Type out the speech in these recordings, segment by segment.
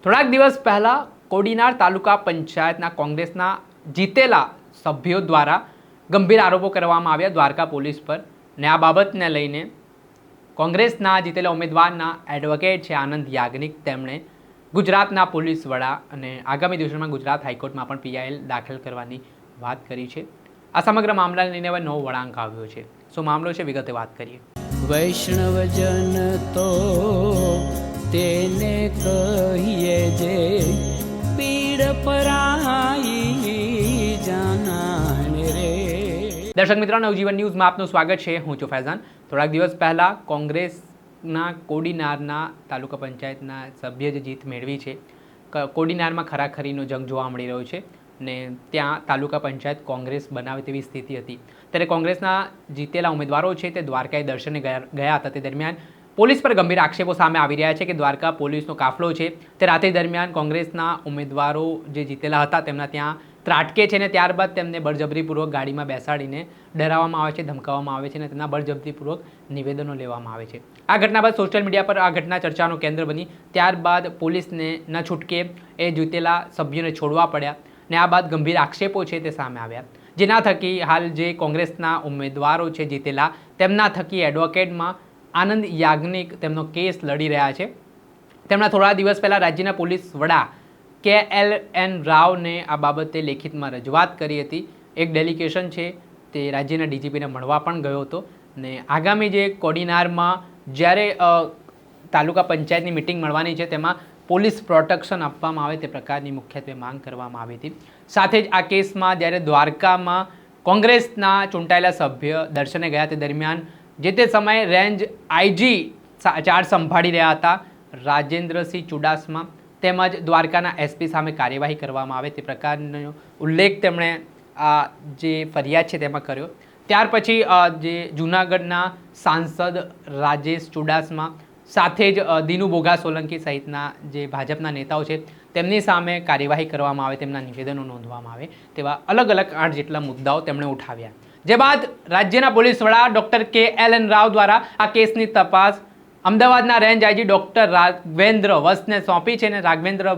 થોડાક દિવસ પહેલા કોડીનાર તાલુકા પંચાયતના કોંગ્રેસના જીતેલા સભ્યો દ્વારા ગંભીર આરોપો કરવામાં આવ્યા દ્વારકા પોલીસ પર ને આ બાબતને લઈને કોંગ્રેસના જીતેલા ઉમેદવારના એડવોકેટ છે આનંદ યાજ્ઞિક તેમણે ગુજરાતના પોલીસ વડા અને આગામી દિવસોમાં ગુજરાત હાઈકોર્ટમાં પણ પીઆઈએલ દાખલ કરવાની વાત કરી છે। આ સમગ્ર મામલાને લઈને હવે નવો વળાંક આવ્યો છે। શું મામલો છે વિગતે વાત કરીએ। વૈષ્ણવજન તો તેને કહીએ જે પીડ પરાઈ જાનાને રે। દર્શક મિત્રો, નવજીવન ન્યૂઝમાં આપનું સ્વાગત છે। હું છું ફૈઝાન। થોડાક દિવસ પહેલા કોંગ્રેસના કોડીનારના તાલુકા પંચાયતના સભ્ય જે જીત મેળવી છે, કોડીનારમાં ખરાખરીનો જંગ જોવા મળી રહ્યો છે ને ત્યાં તાલુકા પંચાયત કોંગ્રેસ બનાવે તેવી સ્થિતિ હતી। ત્યારે કોંગ્રેસના જીતેલા ઉમેદવારો છે તે દ્વારકાએ દર્શને ગયા હતા। તે દરમિયાન પોલીસ પર ગંભીર આક્ષેપો સામે આવી રહ્યા છે કે દ્વારકા પોલીસનો કાફલો છે તે રાત્રિ દરમિયાન કોંગ્રેસના ઉમેદવારો જે જીતેલા હતા તેમના ત્યાં ત્રાટકે છે ને ત્યારબાદ તેમને બળજબરીપૂર્વક ગાડીમાં બેસાડીને ડરાવવામાં આવે છે, ધમકાવવામાં આવે છે અને તેના બળજબરીપૂર્વક નિવેદનો લેવામાં આવે છે। આ ઘટના બાદ સોશિયલ મીડિયા પર આ ઘટના ચર્ચાનું કેન્દ્ર બની। ત્યારબાદ પોલીસને ન છૂટકે એ જીતેલા સભ્યોને છોડવા પડ્યા ને આ બાદ ગંભીર આક્ષેપો છે તે સામે આવ્યા, જેના થકી હાલ જે કોંગ્રેસના ઉમેદવારો છે જીતેલા તેમના થકી એડવોકેટમાં આનંદ યાજ્ઞિક તેમનો કેસ લડી રહ્યા છે। તેમના થોડા દિવસ પહેલાં રાજ્યના પોલીસ વડા KLN રાવને આ બાબતે લેખિતમાં રજૂઆત કરી હતી। એક ડેલિગેશન છે તે રાજ્યના ડીજીપીને મળવા પણ ગયો હતો ને આગામી જે કોડીનારમાં જ્યારે તાલુકા પંચાયતની મિટિંગ મળવાની છે તેમાં પોલીસ પ્રોટેક્શન આપવામાં આવે તે પ્રકારની મુખ્યત્વે માંગ કરવામાં આવી હતી। સાથે જ આ કેસમાં જ્યારે દ્વારકામાં કોંગ્રેસના ચૂંટાયેલા સભ્ય દર્શને ગયા તે દરમિયાન જે તે સમયે રેન્જ આઈજી ચાર્જ સંભાળી રહ્યા હતા રાજેન્દ્રસિંહ ચુડાસમા તેમજ દ્વારકાના એસપી સામે કાર્યવાહી કરવામાં આવે તે પ્રકારનો ઉલ્લેખ તેમણે આ જે ફરિયાદ છે તેમાં કર્યો। ત્યાર પછી જે જૂનાગઢના સાંસદ રાજેશ ચુડાસમા સાથે જ દિનુ બોગા સોલંકી સહિતના જે ભાજપના નેતાઓ છે તેમની સામે કાર્યવાહી કરવામાં આવે, તેમના નિવેદનો નોંધવામાં આવે તેવા અલગ અલગ 8 જેટલા મુદ્દાઓ તેમણે ઉઠાવ્યા। જે બાદ રાજ્યના પોલીસ વડા ડૉક્ટર KLN રાવ દ્વારા આ કેસની તપાસ અમદાવાદના રેન્જ આઈજી ડૉક્ટર રાઘવેન્દ્ર વસને સોંપી છે અને રાઘવેન્દ્ર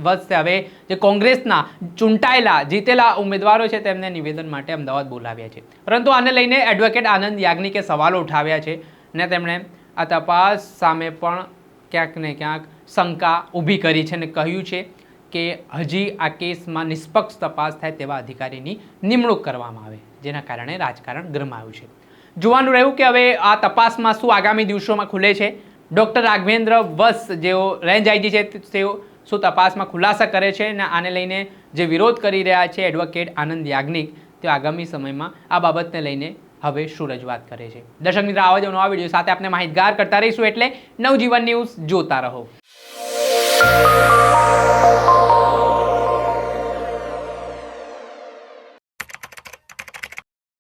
વસે હવે જે કોંગ્રેસના ચૂંટાયેલા જીતેલા ઉમેદવારો છે તેમને નિવેદન માટે અમદાવાદ બોલાવ્યા છે। પરંતુ આને લઈને એડવોકેટ આનંદ યાજ્ઞિકે સવાલો ઉઠાવ્યા છે ને તેમણે આ તપાસ સામે પણ ક્યાંક ને ક્યાંક શંકા ઊભી કરી છે અને કહ્યું છે કે હજી આ કેસમાં નિષ્પક્ષ તપાસ થાય તેવા અધિકારીની નિમણૂક કરવામાં આવે, જેના કારણે રાજકારણ ગરમાયું છે। જોવાનું રહ્યું કે હવે આ તપાસમાં શું આગામી દિવસોમાં ખુલે છે। ડૉક્ટર રાઘવેન્દ્ર વસ જેઓ રેન્જ આઈજી છે તેઓ શું તપાસમાં ખુલાસા કરે છે અને આને લઈને જે વિરોધ કરી રહ્યા છે એડવોકેટ આનંદ યાજ્ઞિક તેઓ આગામી સમયમાં આ બાબતને લઈને હવે શું રજૂઆત કરે છે। દર્શક મિત્રો, આવા જ નવા વિડીયો સાથે આપણે માહિતગાર કરતા રહીશું, એટલે નવજીવન ન્યૂઝ જોતા રહો।